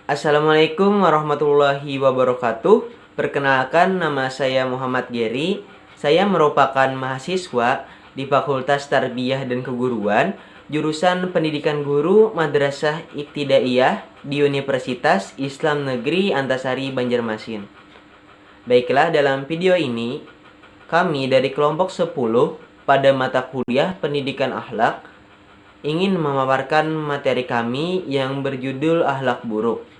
Assalamualaikum warahmatullahi wabarakatuh. Perkenalkan, nama saya Muhammad Geri. Saya merupakan mahasiswa di Fakultas Tarbiyah dan Keguruan, jurusan Pendidikan Guru Madrasah Ibtidaiyah di Universitas Islam Negeri Antasari Banjarmasin. Baiklah, dalam video ini kami dari kelompok 10 pada mata kuliah Pendidikan Akhlak ingin memaparkan materi kami yang berjudul Akhlak Buruk.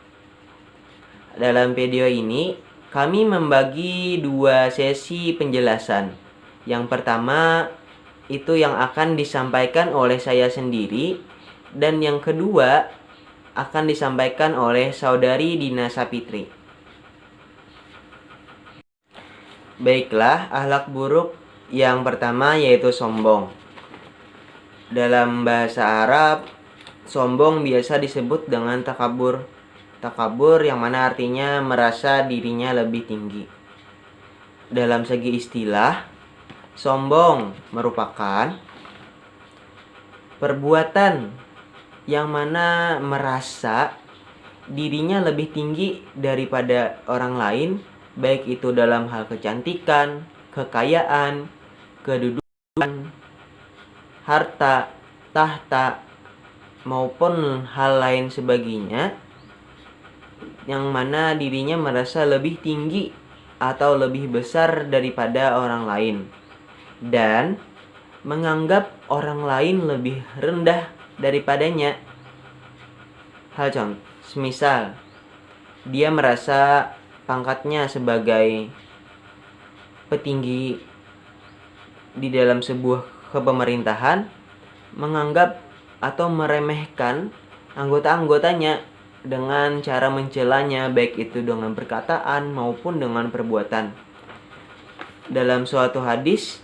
Dalam video ini, kami membagi dua sesi penjelasan. Yang pertama, itu yang akan disampaikan oleh saya sendiri, dan yang kedua akan disampaikan oleh saudari Dina Sapitri. Baiklah, akhlak buruk yang pertama yaitu sombong. Dalam bahasa Arab, sombong biasa disebut dengan takabur. Takabur yang mana artinya merasa dirinya lebih tinggi. Dalam segi istilah, sombong merupakan perbuatan yang mana merasa dirinya lebih tinggi daripada orang lain, baik itu dalam hal kecantikan, kekayaan, kedudukan, harta, tahta, maupun hal lain sebagainya, yang mana dirinya merasa lebih tinggi atau lebih besar daripada orang lain, dan menganggap orang lain lebih rendah daripadanya. Hal contoh, semisal dia merasa pangkatnya sebagai petinggi di dalam sebuah kepemerintahan, menganggap atau meremehkan anggota-anggotanya dengan cara mencelanya, baik itu dengan perkataan maupun dengan perbuatan. Dalam suatu hadis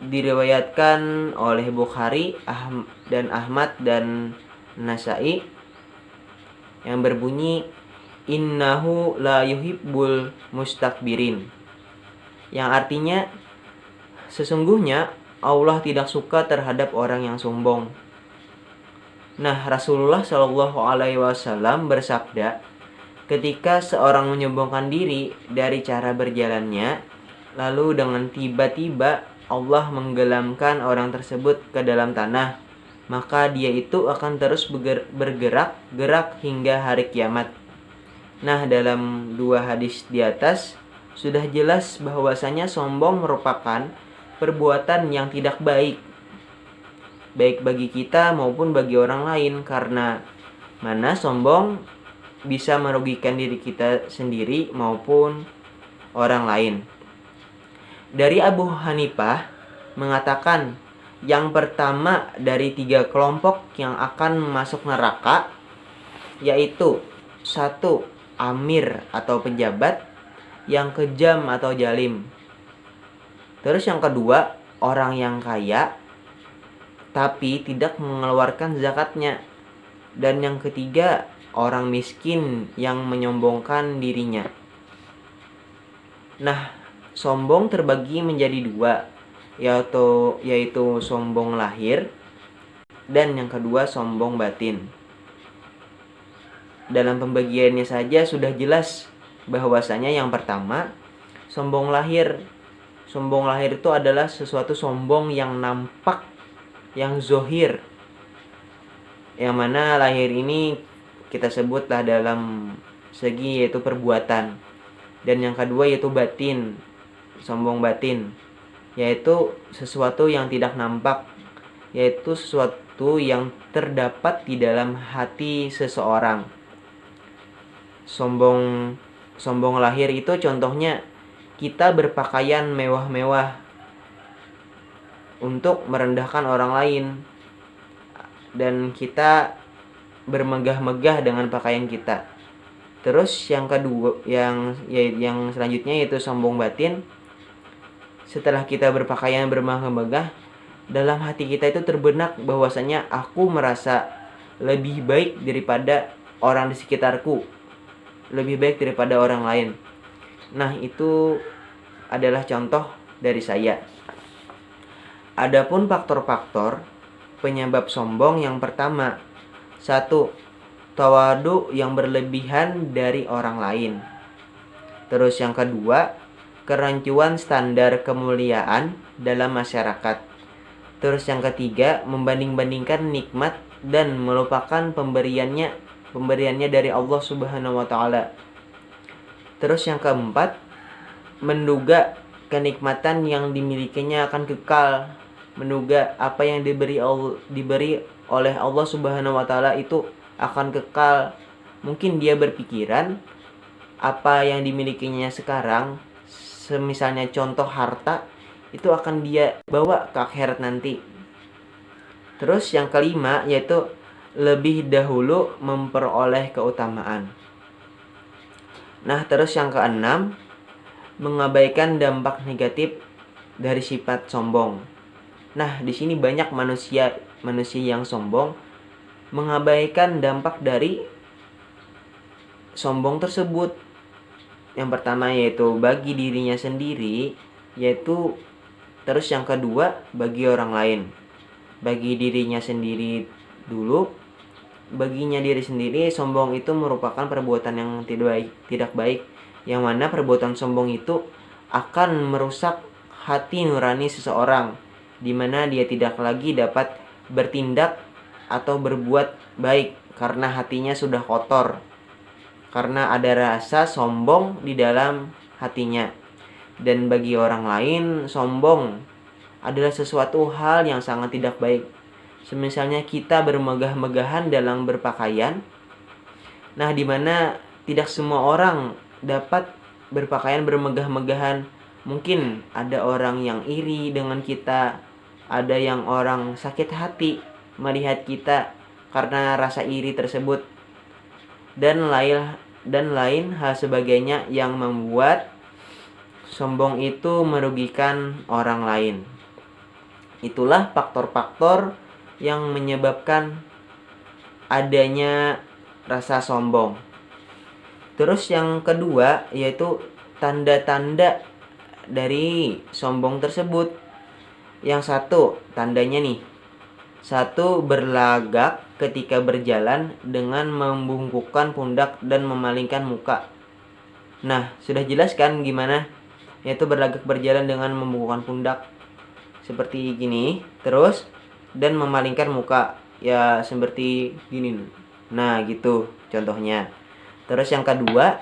diriwayatkan oleh Bukhari dan Ahmad dan Nasai yang berbunyi, innahu la yuhibbul mustakbirin, yang artinya sesungguhnya Allah tidak suka terhadap orang yang sombong. Nah, Rasulullah Shallallahu Alaihi Wasallam bersabda, ketika seorang menyombongkan diri dari cara berjalannya, lalu dengan tiba-tiba Allah menggelamkan orang tersebut ke dalam tanah, maka dia itu akan terus bergerak hingga hari kiamat. Nah, dalam dua hadis di atas sudah jelas bahwasanya sombong merupakan perbuatan yang tidak baik bagi kita maupun bagi orang lain, karena mana sombong bisa merugikan diri kita sendiri maupun orang lain. Dari Abu Hanifah mengatakan yang pertama dari 3 kelompok yang akan masuk neraka yaitu 1. Amir atau pejabat yang kejam atau jalim. Terus yang kedua, orang yang kaya tapi tidak mengeluarkan zakatnya. Dan yang ketiga, orang miskin yang menyombongkan dirinya. Nah, sombong terbagi menjadi 2, yaitu sombong lahir dan yang kedua sombong batin. Dalam pembagiannya saja sudah jelas bahwasanya yang pertama, sombong lahir. Sombong lahir itu adalah sesuatu sombong yang nampak, yang zohir, yang mana lahir ini kita sebutlah dalam segi yaitu perbuatan. Dan yang kedua yaitu batin, sombong batin, yaitu sesuatu yang tidak nampak, yaitu sesuatu yang terdapat di dalam hati seseorang. Sombong lahir itu contohnya kita berpakaian mewah-mewah untuk merendahkan orang lain, dan kita bermegah-megah dengan pakaian kita. Terus yang kedua, yang selanjutnya yaitu sombong batin. Setelah kita berpakaian bermegah-megah, dalam hati kita itu terbenak bahwasanya aku merasa lebih baik daripada orang di sekitarku, lebih baik daripada orang lain. Nah, itu adalah contoh dari saya. Adapun faktor-faktor penyebab sombong yang pertama, 1. tawadu yang berlebihan dari orang lain. Terus yang kedua, kerancuan standar kemuliaan dalam masyarakat. Terus yang ketiga, membanding-bandingkan nikmat dan melupakan pemberiannya dari Allah Subhanahu wa taala. Terus yang keempat, menduga kenikmatan yang dimilikinya akan kekal, menduga apa yang diberi oleh Allah Subhanahu wa taala itu akan kekal. Mungkin dia berpikiran apa yang dimilikinya sekarang, semisalnya contoh harta, itu akan dia bawa ke akhirat nanti. Terus yang kelima yaitu lebih dahulu memperoleh keutamaan. Nah, terus yang keenam, mengabaikan dampak negatif dari sifat sombong. Nah, di sini banyak manusia yang sombong mengabaikan dampak dari sombong tersebut. Yang pertama yaitu bagi dirinya sendiri, terus yang kedua bagi orang lain. Bagi dirinya sendiri dulu, baginya diri sendiri, sombong itu merupakan perbuatan yang tidak baik, yang mana perbuatan sombong itu akan merusak hati nurani seseorang, di mana dia tidak lagi dapat bertindak atau berbuat baik karena hatinya sudah kotor, karena ada rasa sombong di dalam hatinya. Dan bagi orang lain, sombong adalah sesuatu hal yang sangat tidak baik. Semisalnya kita bermegah-megahan dalam berpakaian, nah di mana tidak semua orang dapat berpakaian bermegah-megahan. Mungkin ada orang yang iri dengan kita, ada yang orang sakit hati melihat kita karena rasa iri tersebut, dan lain hal sebagainya yang membuat sombong itu merugikan orang lain. Itulah faktor-faktor yang menyebabkan adanya rasa sombong. Terus yang kedua yaitu tanda-tanda dari sombong tersebut. Yang satu, tandanya nih. Satu, berlagak ketika berjalan dengan membungkukkan pundak dan memalingkan muka. Nah, sudah jelas kan gimana? Yaitu berlagak berjalan dengan membungkukkan pundak seperti gini, terus dan memalingkan muka ya seperti gini. Nah, gitu contohnya. Terus yang kedua,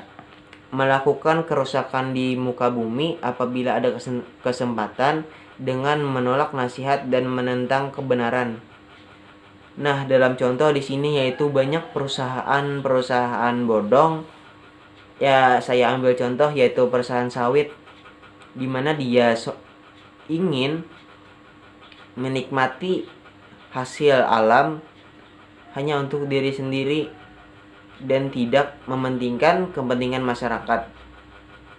melakukan kerusakan di muka bumi apabila ada kesempatan dengan menolak nasihat dan menentang kebenaran. Nah, dalam contoh di sini yaitu banyak perusahaan bodong. Ya, saya ambil contoh yaitu perusahaan sawit, di mana dia ingin menikmati hasil alam hanya untuk diri sendiri dan tidak mementingkan kepentingan masyarakat.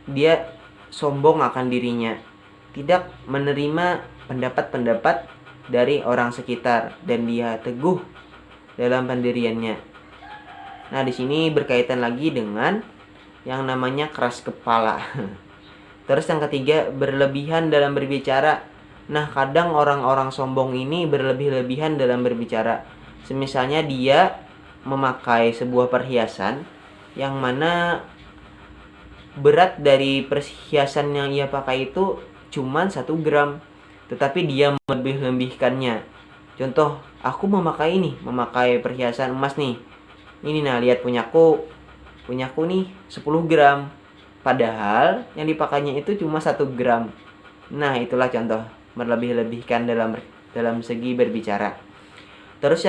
Dia sombong akan dirinya, tidak menerima pendapat-pendapat dari orang sekitar, dan dia teguh dalam pendiriannya. Nah, di sini berkaitan lagi dengan yang namanya keras kepala. Terus yang ketiga, berlebihan dalam berbicara. Nah, kadang orang-orang sombong ini berlebih-lebihan dalam berbicara. Semisalnya dia memakai sebuah perhiasan yang mana berat dari perhiasan yang ia pakai itu cuma 1 gram, tetapi dia melebih-lebihkannya. Contoh, aku memakai perhiasan emas nih. Ini nah, lihat punyaku nih 10 gram. Padahal yang dipakainya itu cuma 1 gram. Nah, itulah contoh berlebih-lebihkan dalam segi berbicara. Terus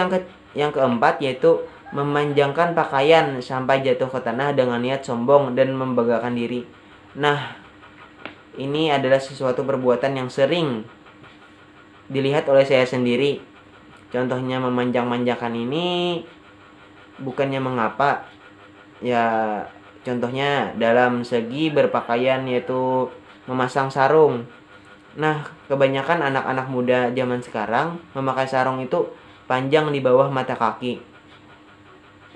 yang keempat yaitu memanjangkan pakaian sampai jatuh ke tanah dengan niat sombong dan membanggakan diri. Nah, ini adalah sesuatu perbuatan yang sering dilihat oleh saya sendiri. Contohnya memanjang-manjangkan ini bukannya mengapa. Ya, contohnya dalam segi berpakaian yaitu memasang sarung. Nah, kebanyakan anak-anak muda zaman sekarang memakai sarung itu panjang di bawah mata kaki.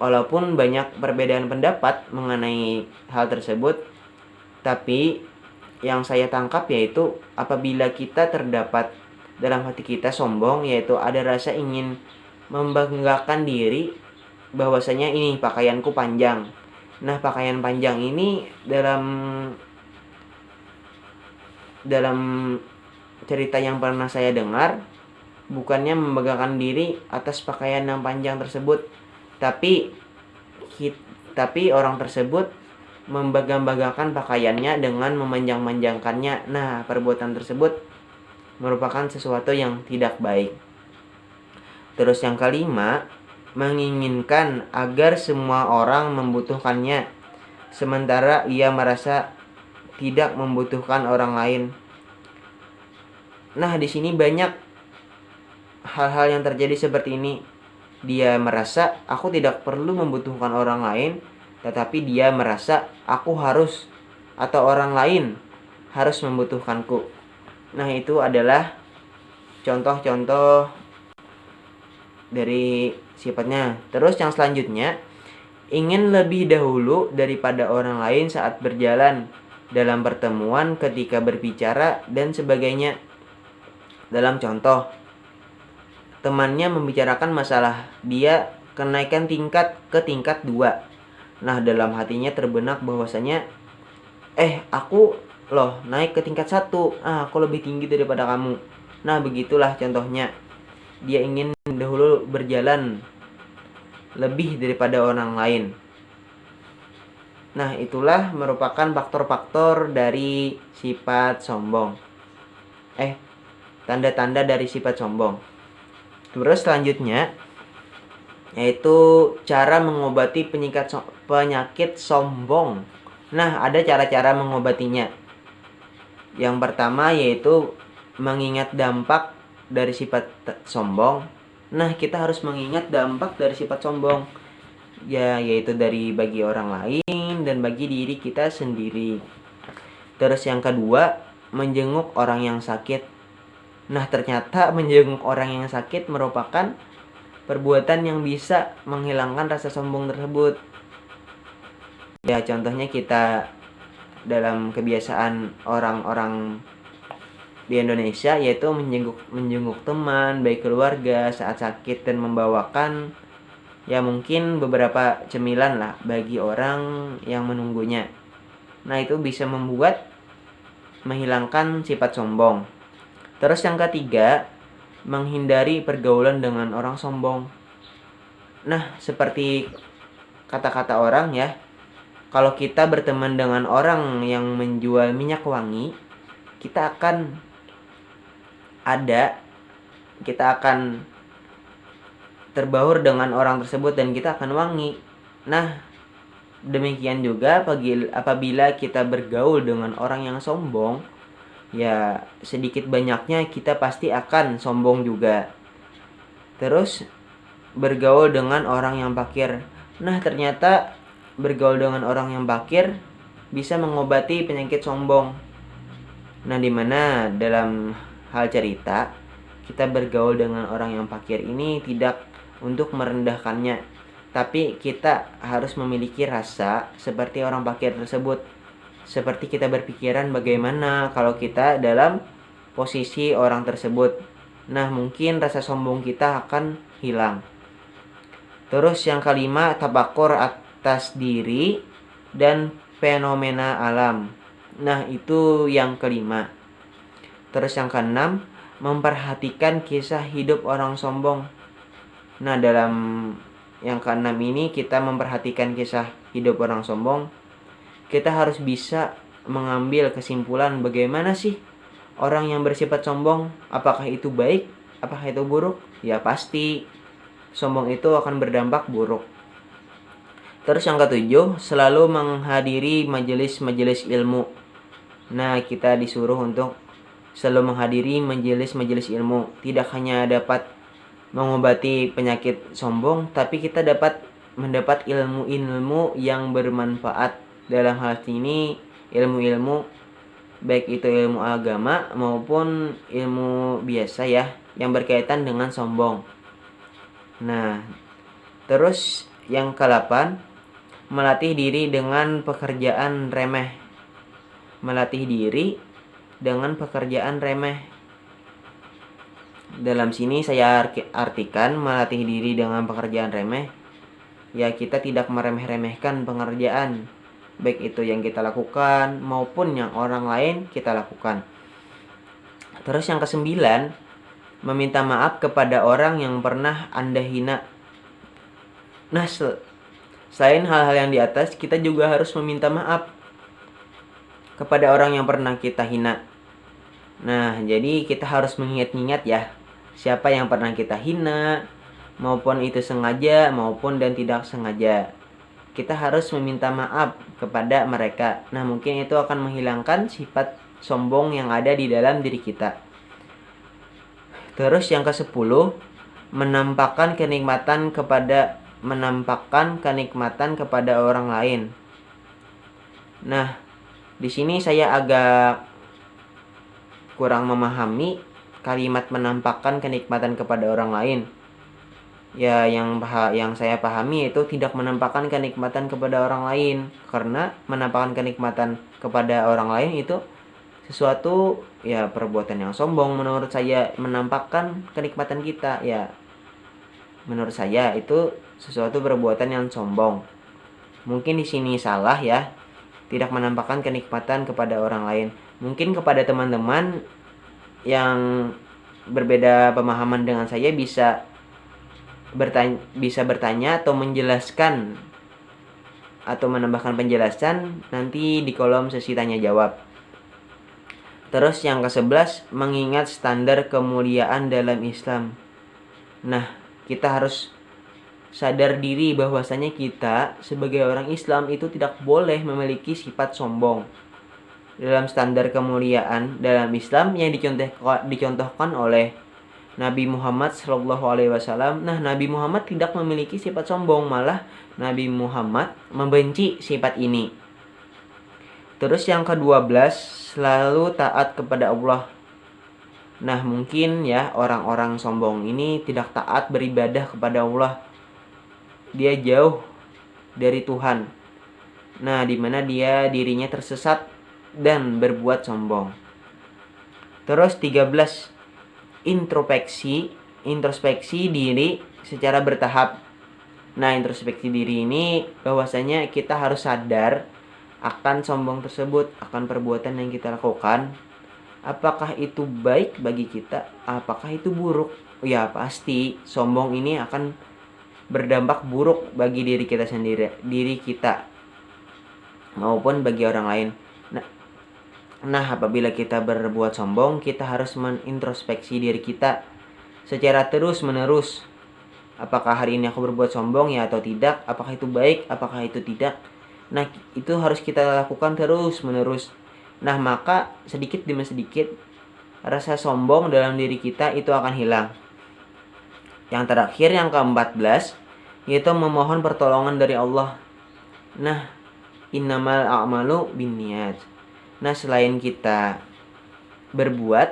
Walaupun banyak perbedaan pendapat mengenai hal tersebut, tapi yang saya tangkap yaitu apabila kita terdapat dalam hati kita sombong, yaitu ada rasa ingin membanggakan diri, bahwasanya ini pakaianku panjang. Nah, pakaian panjang ini dalam cerita yang pernah saya dengar, bukannya membanggakan diri atas pakaian yang panjang tersebut, tapi orang tersebut membangga-banggakan pakaiannya dengan memanjang-manjangkannya. Nah, perbuatan tersebut merupakan sesuatu yang tidak baik. Terus yang kelima, menginginkan agar semua orang membutuhkannya, sementara ia merasa tidak membutuhkan orang lain. Nah, di sini banyak hal-hal yang terjadi seperti ini. Dia merasa aku tidak perlu membutuhkan orang lain, tetapi dia merasa aku harus atau orang lain harus membutuhkanku. Nah, itu adalah contoh-contoh dari sifatnya. Terus yang selanjutnya, ingin lebih dahulu daripada orang lain saat berjalan, dalam pertemuan, ketika berbicara, dan sebagainya. Dalam contoh, temannya membicarakan masalah dia kenaikan tingkat ke tingkat 2. Nah, dalam hatinya terbenak bahwasanya aku loh naik ke tingkat 1. Aku lebih tinggi daripada kamu. Nah, begitulah contohnya. Dia ingin dahulu berjalan lebih daripada orang lain. Nah, itulah merupakan faktor-faktor dari sifat sombong. Tanda-tanda dari sifat sombong. Terus selanjutnya yaitu cara mengobati penyakit sombong. Nah, ada cara-cara mengobatinya. Yang pertama yaitu mengingat dampak dari sifat sombong. Nah, kita harus mengingat dampak dari sifat sombong, yaitu bagi orang lain dan bagi diri kita sendiri. Terus yang kedua, menjenguk orang yang sakit. Nah, ternyata menjenguk orang yang sakit merupakan perbuatan yang bisa menghilangkan rasa sombong tersebut. Ya, contohnya kita dalam kebiasaan orang-orang di Indonesia yaitu menjenguk teman, baik keluarga saat sakit, dan membawakan ya mungkin beberapa cemilan lah bagi orang yang menunggunya. Nah, itu bisa menghilangkan sifat sombong. Terus yang ketiga, menghindari pergaulan dengan orang sombong. Nah, seperti kata-kata orang ya, kalau kita berteman dengan orang yang menjual minyak wangi, kita akan terbaur dengan orang tersebut dan kita akan wangi. Nah, demikian juga apabila kita bergaul dengan orang yang sombong, ya sedikit banyaknya kita pasti akan sombong juga. Terus bergaul dengan orang yang fakir. Nah, ternyata bergaul dengan orang yang fakir bisa mengobati penyakit sombong. Nah, dimana dalam hal cerita kita bergaul dengan orang yang fakir ini tidak untuk merendahkannya, tapi kita harus memiliki rasa seperti orang fakir tersebut. Seperti kita berpikiran bagaimana kalau kita dalam posisi orang tersebut. Nah, mungkin rasa sombong kita akan hilang. Terus yang kelima, tafakur atas diri dan fenomena alam. Nah, itu yang kelima. Terus yang keenam, memperhatikan kisah hidup orang sombong. Nah, dalam yang keenam ini kita memperhatikan kisah hidup orang sombong. Kita harus bisa mengambil kesimpulan bagaimana sih orang yang bersifat sombong. Apakah itu baik? Apakah itu buruk? Ya pasti sombong itu akan berdampak buruk. Terus yang ketujuh, selalu menghadiri majelis-majelis ilmu. Nah, kita disuruh untuk selalu menghadiri majelis-majelis ilmu. Tidak hanya dapat mengobati penyakit sombong, tapi kita dapat mendapat ilmu-ilmu yang bermanfaat. Dalam hal ini ilmu-ilmu baik itu ilmu agama maupun ilmu biasa ya yang berkaitan dengan sombong. Nah, terus yang ke-8, melatih diri dengan pekerjaan remeh. Melatih diri dengan pekerjaan remeh. Dalam sini saya artikan melatih diri dengan pekerjaan remeh ya kita tidak meremeh-remehkan pengerjaan, baik itu yang kita lakukan maupun yang orang lain kita lakukan. Terus yang kesembilan, meminta maaf kepada orang yang pernah Anda hina. Nah, selain hal-hal yang di atas, kita juga harus meminta maaf kepada orang yang pernah kita hina. Nah, jadi kita harus mengingat-ingat ya, siapa yang pernah kita hina, maupun itu sengaja maupun dan tidak sengaja. Kita harus meminta maaf kepada mereka. Nah, mungkin itu akan menghilangkan sifat sombong yang ada di dalam diri kita. Terus yang ke-10, menampakkan kenikmatan kepada orang lain. Nah, di sini saya agak kurang memahami kalimat menampakkan kenikmatan kepada orang lain. Ya, yang saya pahami itu tidak menampakkan kenikmatan kepada orang lain, karena menampakkan kenikmatan kepada orang lain itu sesuatu ya perbuatan yang sombong menurut saya. Menampakkan kenikmatan kita ya, menurut saya itu sesuatu perbuatan yang sombong. Mungkin di sini salah ya, tidak menampakkan kenikmatan kepada orang lain. Mungkin kepada teman-teman yang berbeda pemahaman dengan saya bisa bertanya atau menjelaskan atau menambahkan penjelasan nanti di kolom sesi tanya jawab. Terus yang ke-11, mengingat standar kemuliaan dalam Islam. Nah, kita harus sadar diri bahwasanya kita sebagai orang Islam itu tidak boleh memiliki sifat sombong. Dalam standar kemuliaan dalam Islam yang dicontohkan oleh Nabi Muhammad SAW. Nah, Nabi Muhammad tidak memiliki sifat sombong, malah Nabi Muhammad membenci sifat ini. Terus yang ke-12, selalu taat kepada Allah. Nah, mungkin ya orang-orang sombong ini tidak taat beribadah kepada Allah. Dia jauh dari Tuhan. Nah, di mana dirinya tersesat dan berbuat sombong. Terus 13, introspeksi diri secara bertahap. Nah, introspeksi diri ini bahwasanya kita harus sadar akan sombong tersebut, akan perbuatan yang kita lakukan. Apakah itu baik bagi kita? Apakah itu buruk? Ya, pasti sombong ini akan berdampak buruk bagi diri kita sendiri, maupun bagi orang lain. Nah, apabila kita berbuat sombong, kita harus menintrospeksi diri kita secara terus-menerus. Apakah hari ini aku berbuat sombong ya atau tidak? Apakah itu baik? Apakah itu tidak? Nah, itu harus kita lakukan terus-menerus. Nah, maka sedikit demi sedikit rasa sombong dalam diri kita itu akan hilang. Yang terakhir, yang ke-14, yaitu memohon pertolongan dari Allah. Nah, innamal a'malu binniyat. Nah, selain kita berbuat,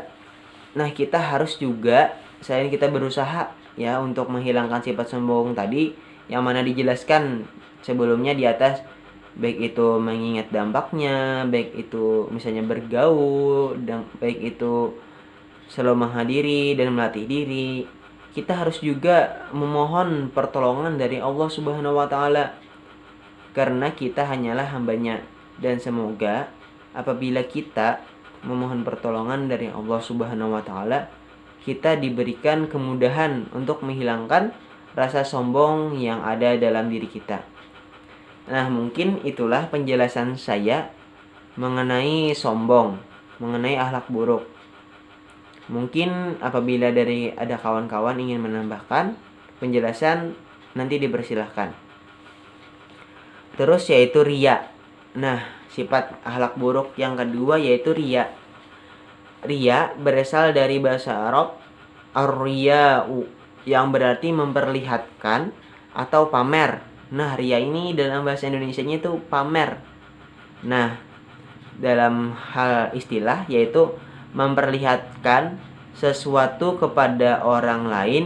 nah kita harus juga, selain kita berusaha ya untuk menghilangkan sifat sombong tadi yang mana dijelaskan sebelumnya di atas, baik itu mengingat dampaknya, baik itu misalnya bergaul, dan baik itu selalu menghadiri dan melatih diri, kita harus juga memohon pertolongan dari Allah Subhanahu wa Ta'ala, karena kita hanyalah hambanya. Dan semoga apabila kita memohon pertolongan dari Allah Subhanahu wa Ta'ala, kita diberikan kemudahan untuk menghilangkan rasa sombong yang ada dalam diri kita. Nah, mungkin itulah penjelasan saya mengenai sombong, mengenai akhlak buruk. Mungkin apabila ada kawan-kawan ingin menambahkan penjelasan, nanti dipersilahkan. Terus yaitu riya. Nah, sifat akhlak buruk yang kedua yaitu riya. Riya berasal dari bahasa Arab ar-riya'u, yang berarti memperlihatkan atau pamer. Nah, riya ini dalam bahasa Indonesianya itu pamer. Nah, dalam hal istilah yaitu memperlihatkan sesuatu kepada orang lain,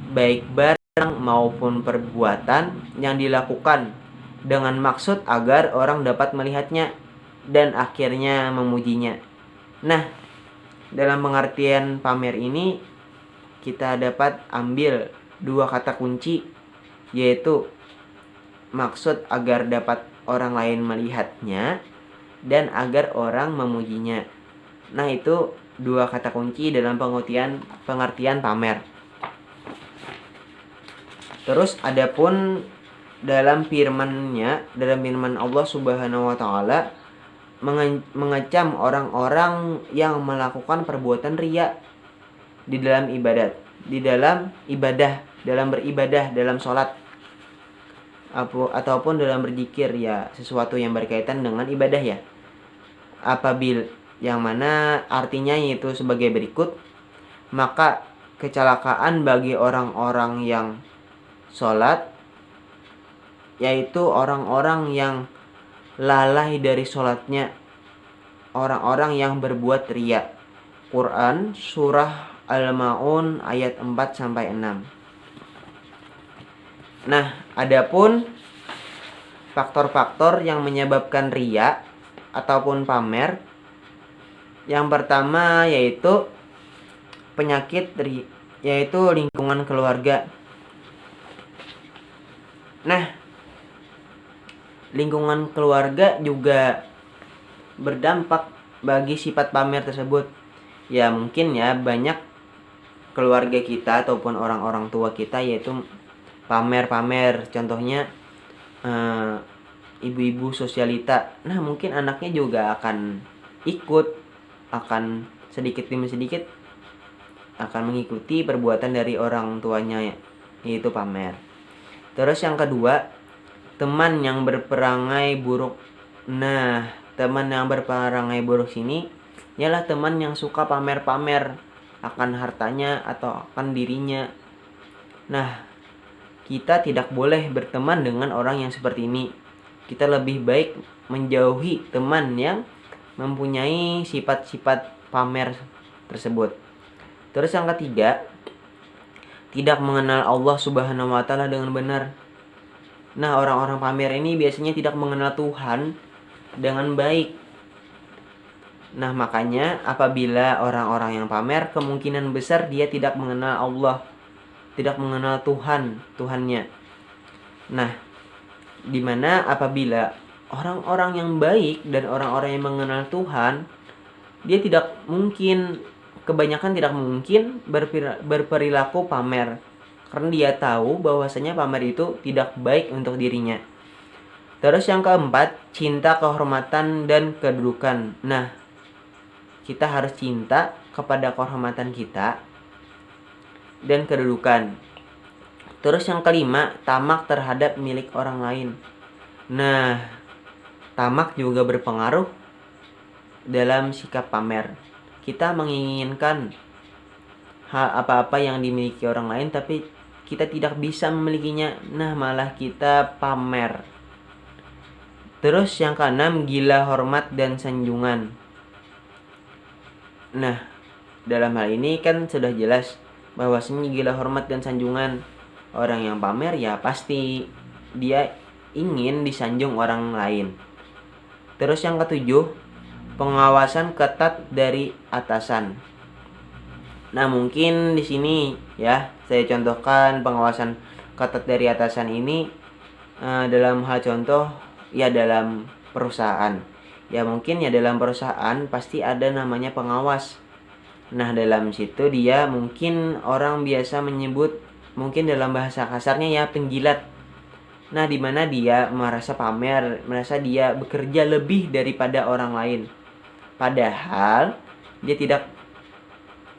baik barang maupun perbuatan yang dilakukan dengan maksud agar orang dapat melihatnya dan akhirnya memujinya. Nah, dalam pengertian pamer ini kita dapat ambil dua kata kunci, yaitu maksud agar dapat orang lain melihatnya dan agar orang memujinya. Nah, itu dua kata kunci dalam pengertian pamer. Terus adapun dalam firman Allah Subhanahu wa taala mengecam orang-orang yang melakukan perbuatan riya di dalam ibadah, dalam beribadah, dalam sholat ataupun dalam berzikir, ya sesuatu yang berkaitan dengan ibadah ya. Apabila yang mana artinya yaitu sebagai berikut, maka kecelakaan bagi orang-orang yang sholat, yaitu orang-orang yang lalai dari sholatnya, orang-orang yang berbuat riya. Quran surah Al-Maun ayat 4-6. Nah, adapun faktor-faktor yang menyebabkan riya ataupun pamer, yang pertama yaitu penyakit yaitu lingkungan keluarga. Nah, lingkungan keluarga juga berdampak bagi sifat pamer tersebut. Ya mungkin ya banyak keluarga kita ataupun orang-orang tua kita yaitu pamer-pamer. Contohnya ibu-ibu sosialita. Nah, mungkin anaknya juga akan sedikit demi sedikit akan mengikuti perbuatan dari orang tuanya, yaitu pamer. Terus yang kedua, teman yang berperangai buruk. Nah, teman yang berperangai buruk sini ialah teman yang suka pamer-pamer akan hartanya atau akan dirinya. Nah, kita tidak boleh berteman dengan orang yang seperti ini. Kita lebih baik menjauhi teman yang mempunyai sifat-sifat pamer tersebut. Terus yang ketiga, tidak mengenal Allah Subhanahu wa taala dengan benar. Nah, orang-orang pamer ini biasanya tidak mengenal Tuhan dengan baik. Nah, makanya apabila orang-orang yang pamer, kemungkinan besar dia tidak mengenal Allah, tidak mengenal Tuhannya. Nah, dimana apabila orang-orang yang baik dan orang-orang yang mengenal Tuhan, dia kebanyakan tidak mungkin berperilaku pamer, karena dia tahu bahwasanya pamer itu tidak baik untuk dirinya. Terus yang keempat, cinta kehormatan dan kedudukan. Nah, kita harus cinta kepada kehormatan kita dan kedudukan. Terus yang kelima, tamak terhadap milik orang lain. Nah, tamak juga berpengaruh dalam sikap pamer. Kita menginginkan hal apa-apa yang dimiliki orang lain, tapi kita tidak bisa memilikinya. Nah, malah kita pamer. Terus yang keenam, gila hormat dan sanjungan. Nah, dalam hal ini kan sudah jelas bahwasanya gila hormat dan sanjungan. Orang yang pamer ya pasti dia ingin disanjung orang lain. Terus yang ketujuh, pengawasan ketat dari atasan. Nah, mungkin di sini ya saya contohkan pengawasan ketat dari atasan ini dalam hal contoh ya dalam perusahaan. Ya mungkin ya dalam perusahaan pasti ada namanya pengawas. Nah, dalam situ dia mungkin orang biasa menyebut mungkin dalam bahasa kasarnya ya penjilat. Nah, di mana dia merasa pamer, merasa dia bekerja lebih daripada orang lain. Padahal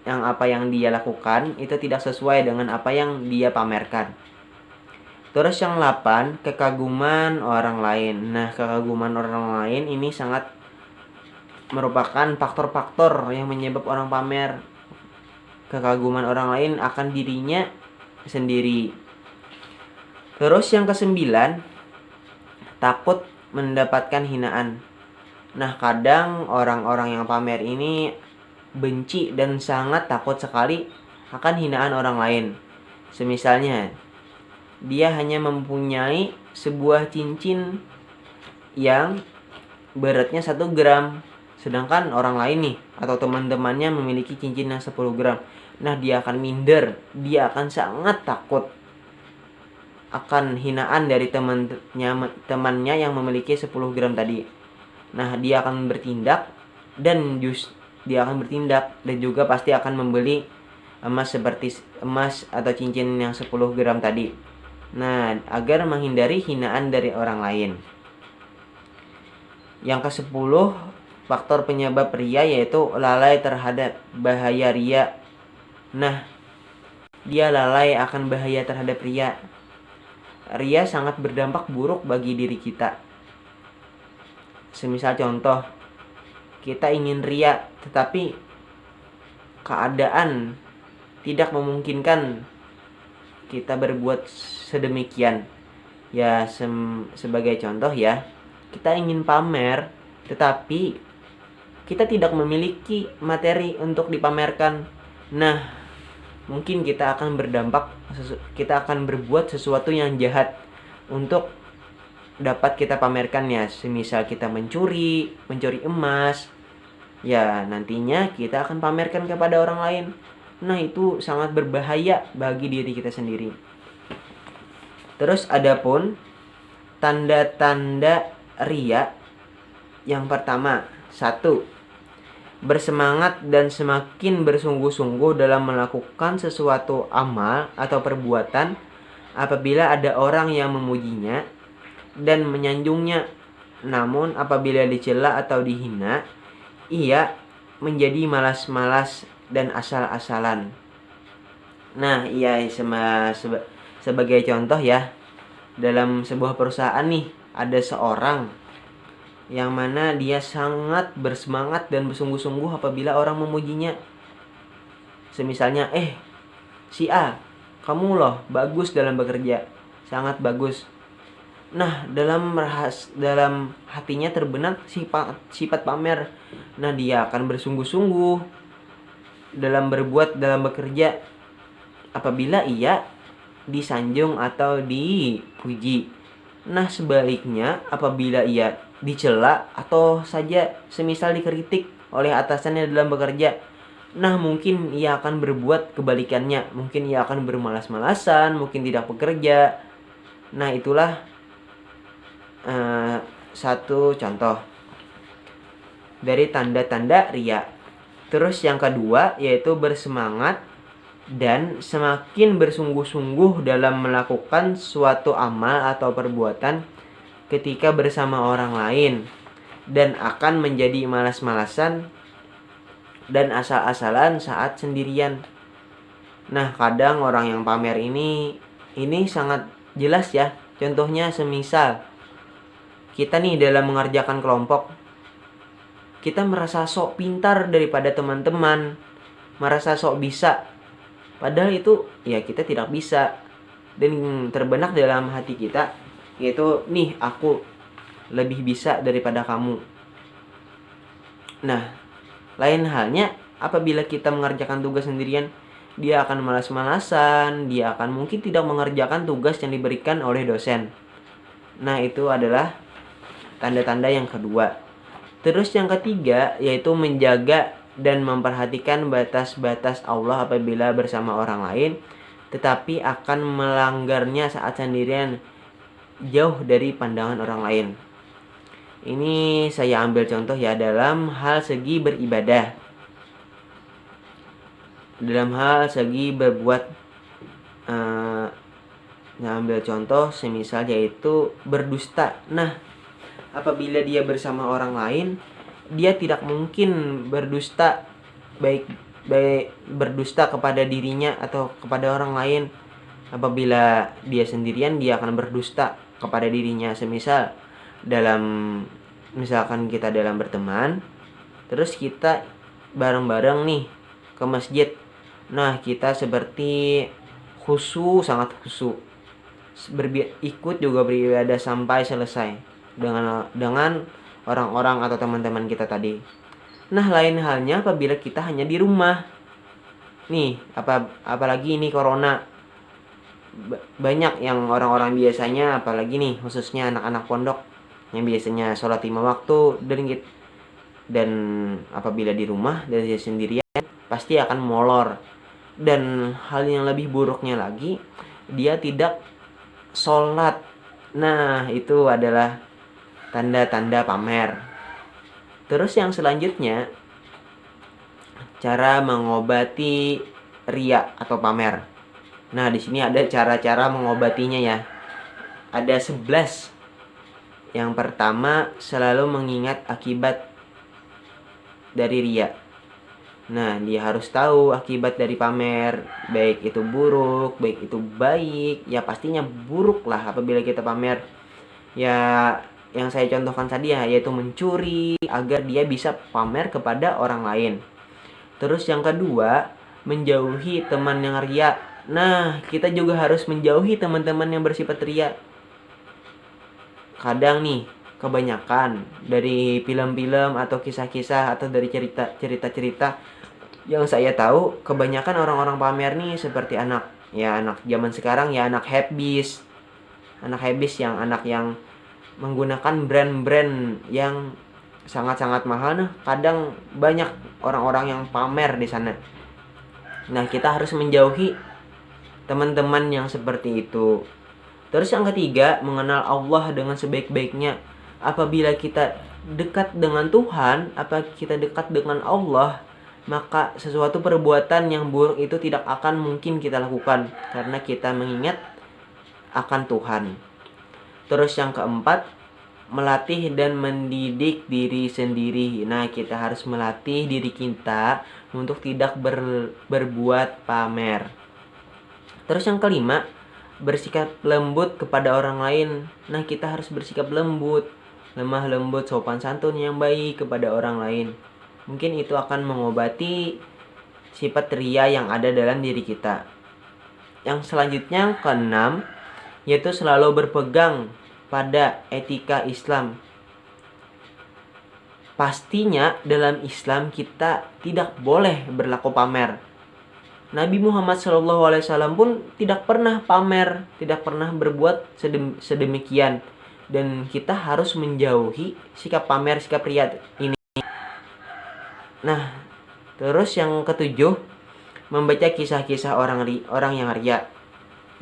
apa yang dia lakukan itu tidak sesuai dengan apa yang dia pamerkan. Terus yang 8, kekaguman orang lain. Nah, kekaguman orang lain ini sangat merupakan faktor-faktor yang menyebabkan orang pamer. Kekaguman orang lain akan dirinya sendiri. Terus yang ke-9, takut mendapatkan hinaan. Nah, kadang orang-orang yang pamer ini benci dan sangat takut sekali akan hinaan orang lain. Semisalnya, dia hanya mempunyai sebuah cincin yang beratnya 1 gram, sedangkan orang lain nih atau teman-temannya memiliki cincin yang 10 gram. Nah, dia akan minder, dia akan sangat takut akan hinaan dari temannya yang memiliki 10 gram tadi. Nah, dia akan bertindak dan juga pasti akan membeli emas atau cincin yang 10 gram tadi. Nah, agar menghindari hinaan dari orang lain. Yang ke-10, faktor penyebab ria yaitu lalai terhadap bahaya ria. Nah, dia lalai akan bahaya terhadap ria. Ria sangat berdampak buruk bagi diri kita. Semisal contoh, kita ingin ria tetapi keadaan tidak memungkinkan kita berbuat sedemikian. Ya, sebagai contoh ya, kita ingin pamer tetapi kita tidak memiliki materi untuk dipamerkan. Nah, mungkin kita akan berbuat sesuatu yang jahat untuk dapat kita pamerkan ya. Semisal kita mencuri emas, ya nantinya kita akan pamerkan kepada orang lain. Nah, itu sangat berbahaya bagi diri kita sendiri. Terus adapun tanda-tanda ria. Yang pertama, 1. Bersemangat dan semakin bersungguh-sungguh dalam melakukan sesuatu amal atau perbuatan apabila ada orang yang memujinya dan menyanjungnya. Namun apabila dicela atau dihina, ia menjadi malas-malas dan asal-asalan. Nah, iya, sebagai contoh ya, dalam sebuah perusahaan nih, ada seorang yang mana dia sangat bersemangat dan bersungguh-sungguh apabila orang memujinya. Semisalnya, si A, kamu loh bagus dalam bekerja, sangat bagus. Nah, dalam hatinya terbenak sifat pamer. Nah, dia akan bersungguh-sungguh dalam bekerja apabila ia disanjung atau dipuji. Nah, sebaliknya apabila ia dicela atau saja semisal dikritik oleh atasannya dalam bekerja, nah mungkin ia akan berbuat kebalikannya. Mungkin ia akan bermalas-malasan, mungkin tidak bekerja. Nah, itulah satu contoh dari tanda-tanda ria. Terus yang kedua yaitu bersemangat dan semakin bersungguh-sungguh dalam melakukan suatu amal atau perbuatan ketika bersama orang lain, dan akan menjadi malas-malasan dan asal-asalan saat sendirian. Nah, kadang orang yang pamer ini sangat jelas ya. Contohnya semisal kita nih dalam mengerjakan kelompok, kita merasa sok pintar daripada teman-teman, merasa sok bisa, padahal itu ya kita tidak bisa. Dan terbenak dalam hati kita yaitu, nih aku lebih bisa daripada kamu. Nah, lain halnya apabila kita mengerjakan tugas sendirian, dia akan malas-malasan, dia akan mungkin tidak mengerjakan tugas yang diberikan oleh dosen. Nah, itu adalah tanda-tanda yang kedua. Terus yang ketiga yaitu menjaga dan memperhatikan batas-batas Allah apabila bersama orang lain, tetapi akan melanggarnya saat sendirian, jauh dari pandangan orang lain. Ini saya ambil contoh ya dalam hal segi beribadah, dalam hal segi berbuat. Saya ambil contoh semisal yaitu berdusta. Nah, apabila dia bersama orang lain, dia tidak mungkin berdusta, baik berdusta kepada dirinya atau kepada orang lain. Apabila dia sendirian, dia akan berdusta kepada dirinya. Misalkan kita dalam berteman, terus kita bareng-bareng nih ke masjid. Nah, kita seperti sangat khusyuk, ikut juga beribadah sampai selesai dengan orang-orang atau teman-teman kita tadi. Nah, lain halnya apabila kita hanya di rumah. Nih, apalagi ini corona. Banyak yang orang-orang biasanya, apalagi nih khususnya anak-anak pondok yang biasanya sholat 5 waktu dan apabila di rumah dan dia sendirian pasti akan molor. Dan hal yang lebih buruknya lagi, dia tidak sholat. Nah, itu adalah tanda-tanda pamer. Terus yang selanjutnya, cara mengobati riya atau pamer. Nah, di sini ada cara-cara mengobatinya ya. Ada 11. Yang pertama, selalu mengingat akibat dari riya. Nah, dia harus tahu akibat dari pamer, baik itu buruk, baik itu baik. Ya pastinya buruk lah apabila kita pamer. Ya, yang saya contohkan tadi ya, yaitu mencuri agar dia bisa pamer kepada orang lain. Terus yang kedua, menjauhi teman yang riya. Nah, kita juga harus menjauhi teman-teman yang bersifat riya. Kadang nih, kebanyakan dari film-film atau kisah-kisah atau dari cerita-cerita yang saya tahu, kebanyakan orang-orang pamer nih seperti anak zaman sekarang ya, anak habis yang menggunakan brand-brand yang sangat-sangat mahal. Nah, kadang banyak orang-orang yang pamer di sana. Nah, kita harus menjauhi teman-teman yang seperti itu. Terus yang ketiga, mengenal Allah dengan sebaik-baiknya. Apabila kita dekat dengan Tuhan, kita dekat dengan Allah, maka sesuatu perbuatan yang buruk itu tidak akan mungkin kita lakukan karena kita mengingat akan Tuhan. Terus yang keempat, melatih dan mendidik diri sendiri. Nah, kita harus melatih diri kita untuk tidak berbuat pamer. Terus yang kelima, bersikap lembut kepada orang lain. Nah, kita harus bersikap lembut, lemah lembut, sopan santun yang baik kepada orang lain. Mungkin itu akan mengobati sifat riya yang ada dalam diri kita. Yang selanjutnya, keenam, yaitu selalu berpegang pada etika Islam. Pastinya dalam Islam kita tidak boleh berlaku pamer. Nabi Muhammad SAW pun tidak pernah pamer, tidak pernah berbuat sedemikian. Dan kita harus menjauhi sikap pamer, sikap riya ini. Nah, terus yang ketujuh, membaca kisah-kisah orang yang riya.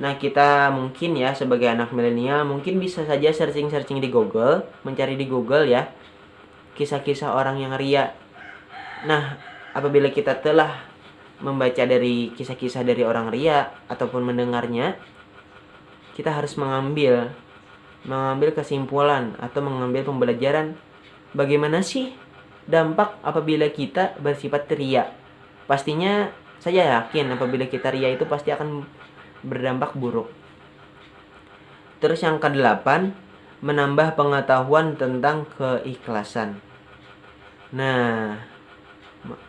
Nah, kita mungkin ya sebagai anak milenial mungkin bisa saja searching di Google, mencari di Google ya, kisah-kisah orang yang riya. Nah, apabila kita telah membaca dari kisah-kisah dari orang riya ataupun mendengarnya, kita harus mengambil kesimpulan atau mengambil pembelajaran bagaimana sih dampak apabila kita bersifat riya. Pastinya saya yakin apabila kita riya itu pasti akan berdampak buruk. Terus yang kedelapan, menambah pengetahuan tentang keikhlasan. Nah,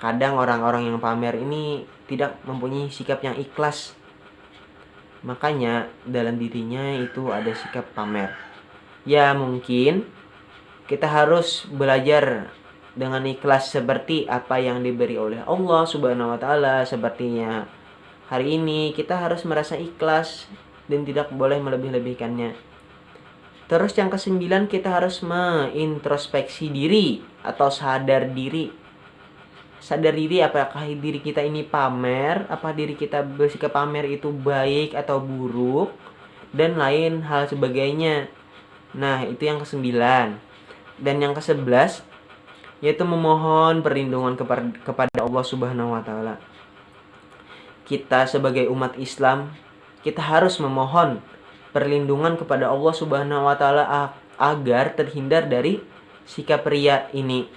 kadang orang-orang yang pamer ini tidak mempunyai sikap yang ikhlas. Makanya dalam dirinya itu ada sikap pamer. Ya, mungkin kita harus belajar dengan ikhlas seperti apa yang diberi oleh Allah Subhanahu wa taala. Sepertinya hari ini kita harus merasa ikhlas dan tidak boleh melebih-lebihkannya. Terus yang kesembilan, kita harus mengintrospeksi diri atau sadar diri. Sadar diri apakah diri kita ini pamer, apa diri kita bersikap pamer itu baik atau buruk, dan lain hal sebagainya. Nah, itu yang kesembilan. Dan yang ke-11, yaitu memohon perlindungan kepada Allah Subhanahu wa taala. Kita sebagai umat Islam, kita harus memohon perlindungan kepada Allah Subhanahu wa taala agar terhindar dari sikap riya ini.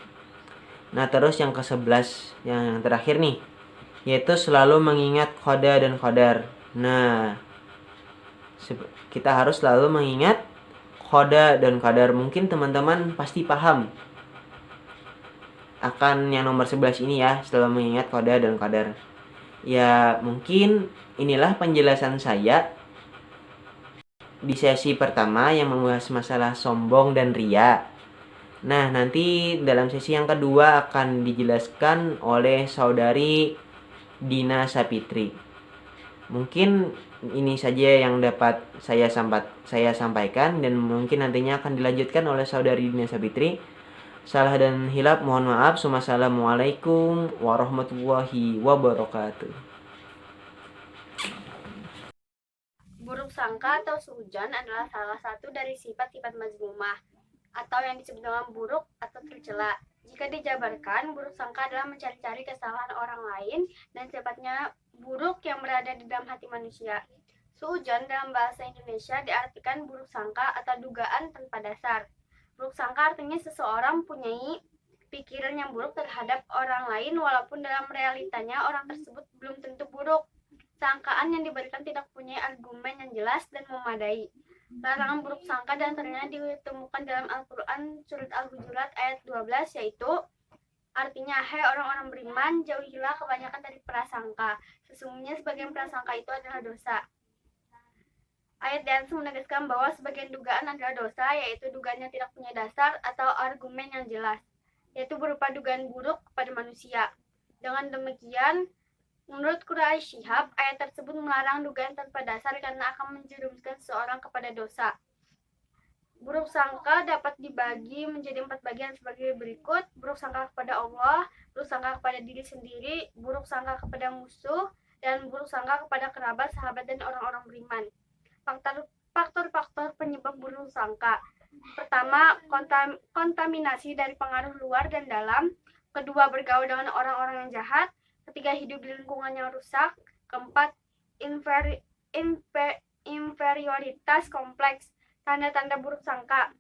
Nah, terus yang ke-11, yang terakhir nih, yaitu selalu mengingat qada dan qadar. Nah, kita harus selalu mengingat qada dan qadar. Mungkin teman-teman pasti paham akan yang nomor 11 ini ya, setelah mengingat qada dan qadar. Ya, mungkin inilah penjelasan saya di sesi pertama yang membahas masalah sombong dan riya. Nah, nanti dalam sesi yang kedua akan dijelaskan oleh saudari Dina Sapitri. Mungkin ini saja yang dapat saya sampaikan, dan mungkin nantinya akan dilanjutkan oleh saudari Dina Sapitri. Salah dan hilap mohon maaf. Assalamualaikum warahmatullahi wabarakatuh. Buruk sangka atau suudzon adalah salah satu dari sifat-sifat mazmumah atau yang disebut dengan buruk atau tercela. Jika dijabarkan, buruk sangka adalah mencari-cari kesalahan orang lain dan sifatnya buruk yang berada di dalam hati manusia. Suudzon dalam bahasa Indonesia diartikan buruk sangka atau dugaan tanpa dasar. Buruk sangka artinya seseorang mempunyai pikiran yang buruk terhadap orang lain walaupun dalam realitanya orang tersebut belum tentu buruk. Sangkaan yang diberikan tidak punya argumen yang jelas dan memadai. Larangan buruk sangka dan antaranya ditemukan dalam Al-Quran surat Al-Hujurat ayat 12, yaitu artinya, hai orang-orang beriman, jauhilah kebanyakan dari prasangka. Sesungguhnya sebagian prasangka itu adalah dosa. Ayat di atas menegaskan bahwa sebagian dugaan adalah dosa, yaitu dugaan yang tidak punya dasar atau argumen yang jelas, yaitu berupa dugaan buruk kepada manusia. Dengan demikian, menurut Quraisy Shihab, ayat tersebut melarang dugaan tanpa dasar karena akan menjerumuskan seseorang kepada dosa. Buruk sangka dapat dibagi menjadi 4 bagian sebagai berikut: buruk sangka kepada Allah, buruk sangka kepada diri sendiri, buruk sangka kepada musuh, dan buruk sangka kepada kerabat, sahabat, dan orang-orang beriman. Faktor-faktor penyebab buruk sangka. Pertama, kontaminasi dari pengaruh luar dan dalam. Kedua, bergaul dengan orang-orang yang jahat. Ketiga, hidup di lingkungan yang rusak. Keempat, inferioritas kompleks. Tanda-tanda buruk sangka.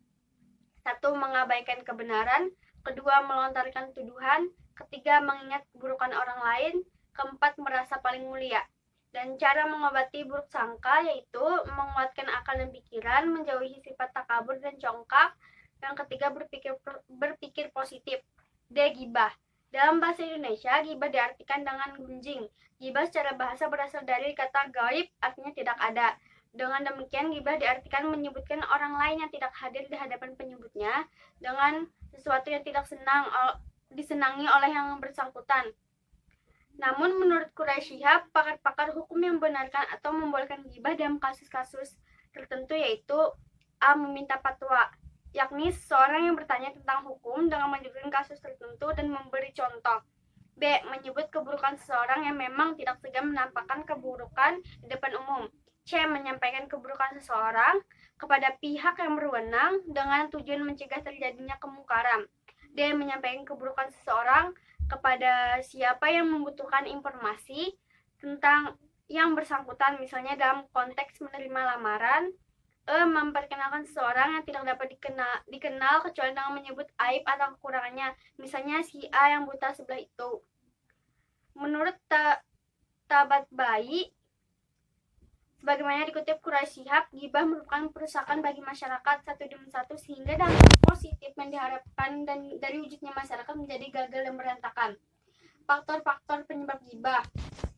1. Mengabaikan kebenaran. Kedua, melontarkan tuduhan. Ketiga, mengingat keburukan orang lain. Keempat, merasa paling mulia. Dan cara mengobati buruk sangka yaitu menguatkan akal dan pikiran, menjauhi sifat takabur dan congkak. Yang ketiga, berpikir positif. D. Gibah. Dalam bahasa Indonesia, gibah diartikan dengan gunjing. Gibah secara bahasa berasal dari kata gaib, artinya tidak ada. Dengan demikian, gibah diartikan menyebutkan orang lain yang tidak hadir di hadapan penyebutnya dengan sesuatu yang tidak disenangi oleh yang bersangkutan. Namun, menurut Quraisy Shihab, pakar-pakar hukum yang membenarkan atau membolehkan gibah dalam kasus-kasus tertentu yaitu A. Meminta fatwa, yakni seseorang yang bertanya tentang hukum dengan menyebutkan kasus tertentu dan memberi contoh. B. Menyebut keburukan seseorang yang memang tidak segan menampakkan keburukan di depan umum. C. Menyampaikan keburukan seseorang kepada pihak yang berwenang dengan tujuan mencegah terjadinya kemungkaran. D. Menyampaikan keburukan seseorang kepada siapa yang membutuhkan informasi tentang yang bersangkutan, misalnya dalam konteks menerima lamaran. E. Memperkenalkan seseorang yang tidak dapat dikenal kecuali dengan menyebut aib atau kekurangannya, misalnya si A yang buta sebelah itu. Menurut Tabatbai, sebagaimana dikutip Quraisy Shihab, gibah merupakan perusakan bagi masyarakat satu demi satu sehingga dampak positif yang diharapkan dan dari wujudnya masyarakat menjadi gagal dan berantakan. Faktor-faktor penyebab gibah.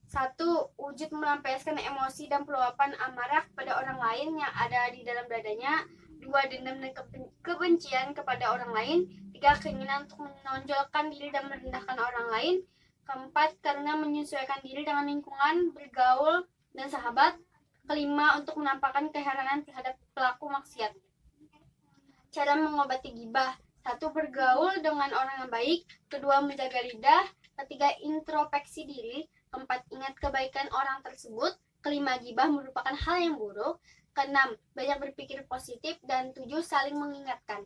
1. Wujud melampiaskan emosi dan peluapan amarah kepada orang lain yang ada di dalam dadanya. 2. Dendam dan kebencian kepada orang lain. 3. Keinginan untuk menonjolkan diri dan merendahkan orang lain. 4. Karena menyesuaikan diri dengan lingkungan, bergaul, dan sahabat. 5. Untuk menampakkan keheranan terhadap pelaku maksiat. Cara mengobati gibah. 1. Bergaul dengan orang yang baik. 2. Menjaga lidah. 3. Introspeksi diri. 4. Ingat kebaikan orang tersebut. 5. Gibah merupakan hal yang buruk. 6. Banyak berpikir positif. Dan 7. Saling mengingatkan.